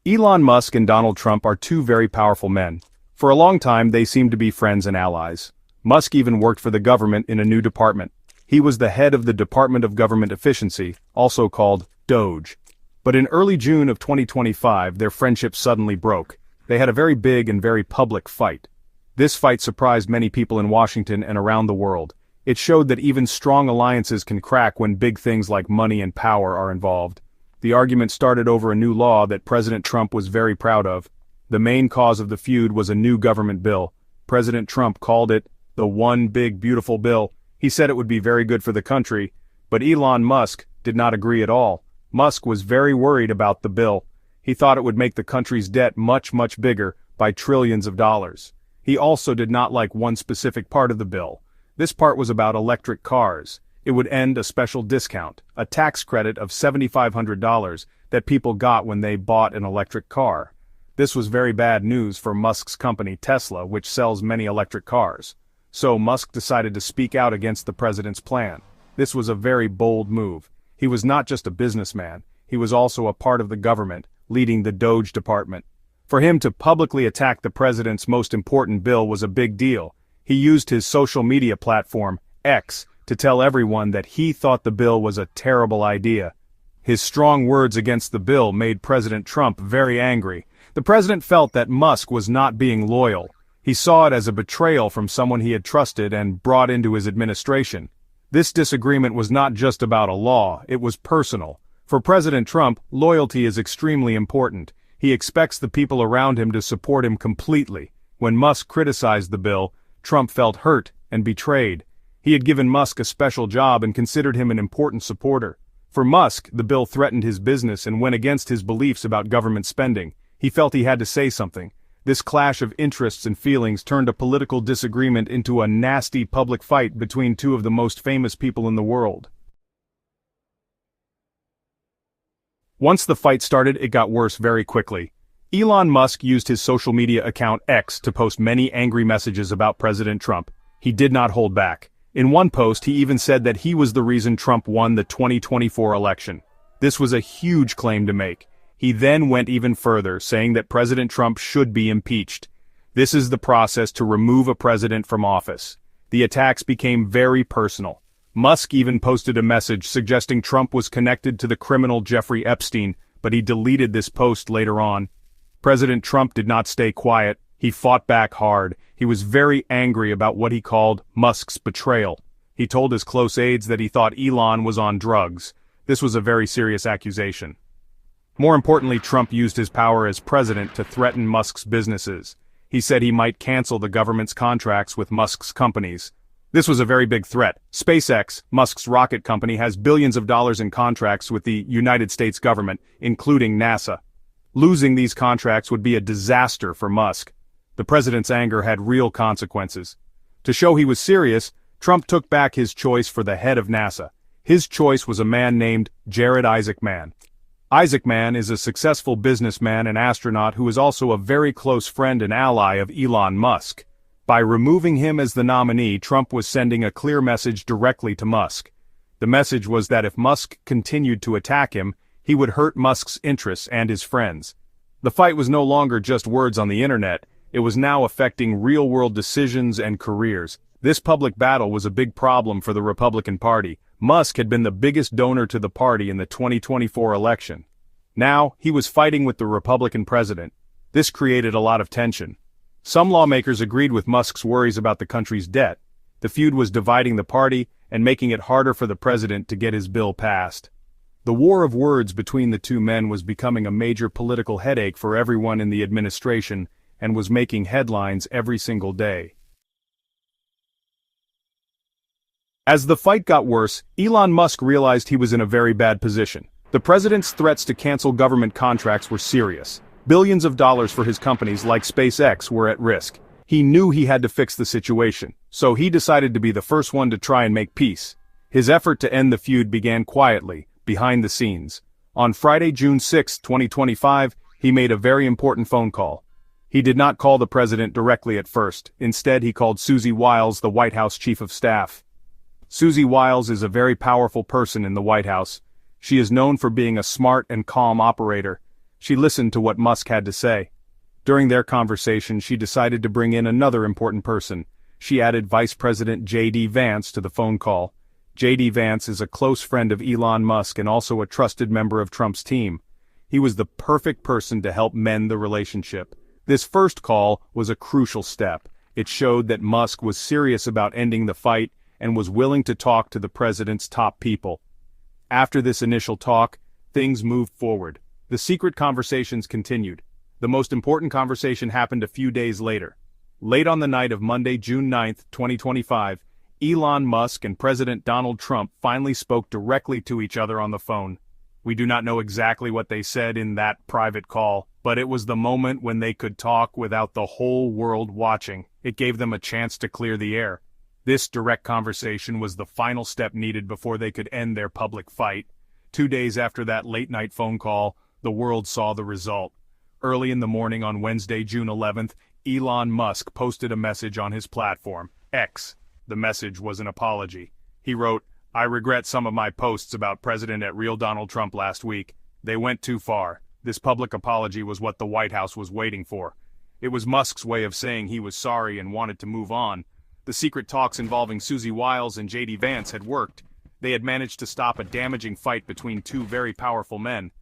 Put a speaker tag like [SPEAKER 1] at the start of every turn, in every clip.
[SPEAKER 1] Elon Musk and Donald Trump are two very powerful men. For a long time they seemed to be friends and allies. Musk even worked for the government in a new department. He was the head of the Department of Government Efficiency, also called DOGE. But in early June of 2025 their friendship suddenly broke. They had a very big and very public fight. This fight surprised many people in Washington and around the world. It showed that even strong alliances can crack when big things like money and power are involved. The argument started over a new law that President Trump was very proud of. The main cause of the feud was a new government bill. President Trump called it the One Big Beautiful Bill. He said it would be very good for the country, but Elon Musk did not agree at all. Musk was very worried about the bill. He thought it would make the country's debt much bigger, by trillions of dollars. He also did not like one specific part of the bill. This part was about electric cars. It would end a special discount, a tax credit of $7,500 that people got when they bought an electric car. This was very bad news for Musk's company Tesla, which sells many electric cars. So Musk decided to speak out against the president's plan. This was a very bold move. He was not just a businessman, he was also a part of the government, leading the DOGE department. For him to publicly attack the president's most important bill was a big deal. He used his social media platform, X, to tell everyone that he thought the bill was a terrible idea. His strong words against the bill made President Trump very angry. The president felt that Musk was not being loyal. He saw it as a betrayal from someone he had trusted and brought into his administration. This disagreement was not just about a law, it was personal. For President Trump, loyalty is extremely important. He expects the people around him to support him completely. When Musk criticized the bill, Trump felt hurt and betrayed. He had given Musk a special job and considered him an important supporter. For Musk, the bill threatened his business and went against his beliefs about government spending. He felt he had to say something. This clash of interests and feelings turned a political disagreement into a nasty public fight between two of the most famous people in the world. Once the fight started, it got worse very quickly. Elon Musk used his social media account X to post many angry messages about President Trump. He did not hold back. In one post he even said that he was the reason Trump won the 2024 election. This was a huge claim to make. He then went even further, saying that President Trump should be impeached. This is the process to remove a president from office. The attacks became very personal. Musk even posted a message suggesting Trump was connected to the criminal Jeffrey Epstein, but he deleted this post later on. President Trump did not stay quiet. He fought back hard. He was very angry about what he called Musk's betrayal. He told his close aides that he thought Elon was on drugs. This was a very serious accusation. More importantly, Trump used his power as president to threaten Musk's businesses. He said he might cancel the government's contracts with Musk's companies. This was a very big threat. SpaceX, Musk's rocket company, has billions of dollars in contracts with the United States government, including NASA. Losing these contracts would be a disaster for Musk. The president's anger had real consequences. To show he was serious, Trump took back his choice for the head of NASA. His choice was a man named Jared Isaacman. Isaacman is a successful businessman and astronaut who is also a very close friend and ally of Elon Musk. By removing him as the nominee, Trump was sending a clear message directly to Musk. The message was that if Musk continued to attack him, he would hurt Musk's interests and his friends. The fight was no longer just words on the internet, it was now affecting real-world decisions and careers. This public battle was a big problem for the Republican Party. Musk had been the biggest donor to the party in the 2024 election. Now, he was fighting with the Republican president. This created a lot of tension. Some lawmakers agreed with Musk's worries about the country's debt. The feud was dividing the party and making it harder for the president to get his bill passed. The war of words between the two men was becoming a major political headache for everyone in the administration and was making headlines every single day. As the fight got worse, Elon Musk realized he was in a very bad position. The president's threats to cancel government contracts were serious. Billions of dollars for his companies like SpaceX were at risk. He knew he had to fix the situation, so he decided to be the first one to try and make peace. His effort to end the feud began quietly, behind the scenes. On Friday, June 6, 2025, he made a very important phone call. He did not call the president directly at first. Instead, he called Susie Wiles, the White House Chief of Staff. Susie Wiles is a very powerful person in the White House. She is known for being a smart and calm operator. She listened to what Musk had to say. During their conversation, she decided to bring in another important person. She added Vice President J.D. Vance to the phone call. J.D. Vance is a close friend of Elon Musk and also a trusted member of Trump's team. He was the perfect person to help mend the relationship. This first call was a crucial step. It showed that Musk was serious about ending the fight and was willing to talk to the president's top people. After this initial talk, things moved forward. The secret conversations continued. The most important conversation happened a few days later. Late on the night of Monday, June 9, 2025, Elon Musk and President Donald Trump finally spoke directly to each other on the phone. We do not know exactly what they said in that private call, but it was the moment when they could talk without the whole world watching. It gave them a chance to clear the air. This direct conversation was the final step needed before they could end their public fight. 2 days after that late-night phone call, the world saw the result. Early in the morning on Wednesday, June 11th, Elon Musk posted a message on his platform, X. The message was an apology. He wrote, "I regret some of my posts about President at Real Donald Trump last week. They went too far. This public apology was what the White House was waiting for." It was Musk's way of saying he was sorry and wanted to move on. The secret talks involving Susie Wiles and J.D. Vance had worked. They had managed to stop a damaging fight between two very powerful men.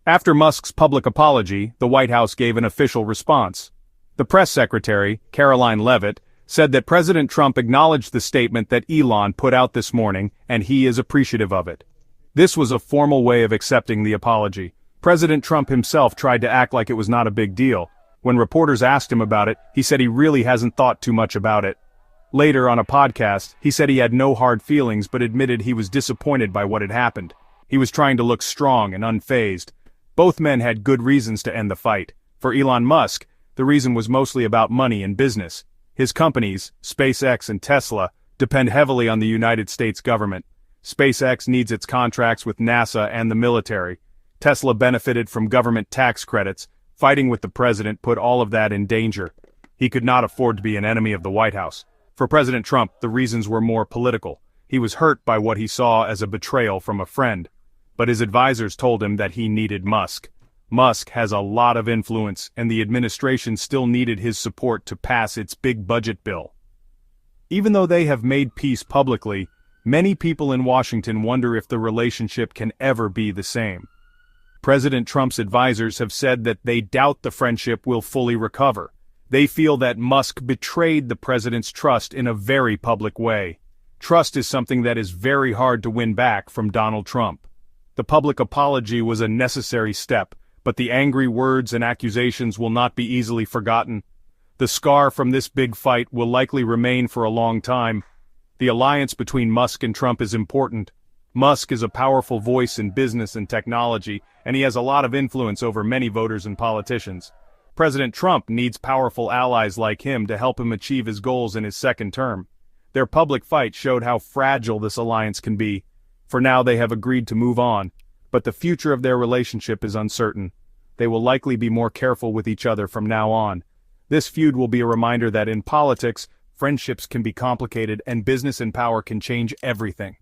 [SPEAKER 1] After Musk's public apology, the White House gave an official response. The press secretary, Caroline Leavitt, said that President Trump acknowledged the statement that Elon put out this morning, and he is appreciative of it. This was a formal way of accepting the apology. President Trump himself tried to act like it was not a big deal. When reporters asked him about it, he said he really hasn't thought too much about it. Later on a podcast, he said he had no hard feelings but admitted he was disappointed by what had happened. He was trying to look strong and unfazed. Both men had good reasons to end the fight. For Elon Musk, the reason was mostly about money and business. His companies, SpaceX and Tesla, depend heavily on the United States government. SpaceX needs its contracts with NASA and the military. Tesla benefited from government tax credits. Fighting with the president put all of that in danger. He could not afford to be an enemy of the White House. For President Trump, the reasons were more political. He was hurt by what he saw as a betrayal from a friend. But his advisors told him that he needed Musk. Musk has a lot of influence, and the administration still needed his support to pass its big budget bill. Even though they have made peace publicly, many people in Washington wonder if the relationship can ever be the same. President Trump's advisors have said that they doubt the friendship will fully recover. They feel that Musk betrayed the president's trust in a very public way. Trust is something that is very hard to win back from Donald Trump. The public apology was a necessary step, but the angry words and accusations will not be easily forgotten. The scar from this big fight will likely remain for a long time. The alliance between Musk and Trump is important. Musk is a powerful voice in business and technology, and he has a lot of influence over many voters and politicians. President Trump needs powerful allies like him to help him achieve his goals in his second term. Their public fight showed how fragile this alliance can be. For now they have agreed to move on, but the future of their relationship is uncertain. They will likely be more careful with each other from now on. This feud will be a reminder that in politics, friendships can be complicated and business and power can change everything.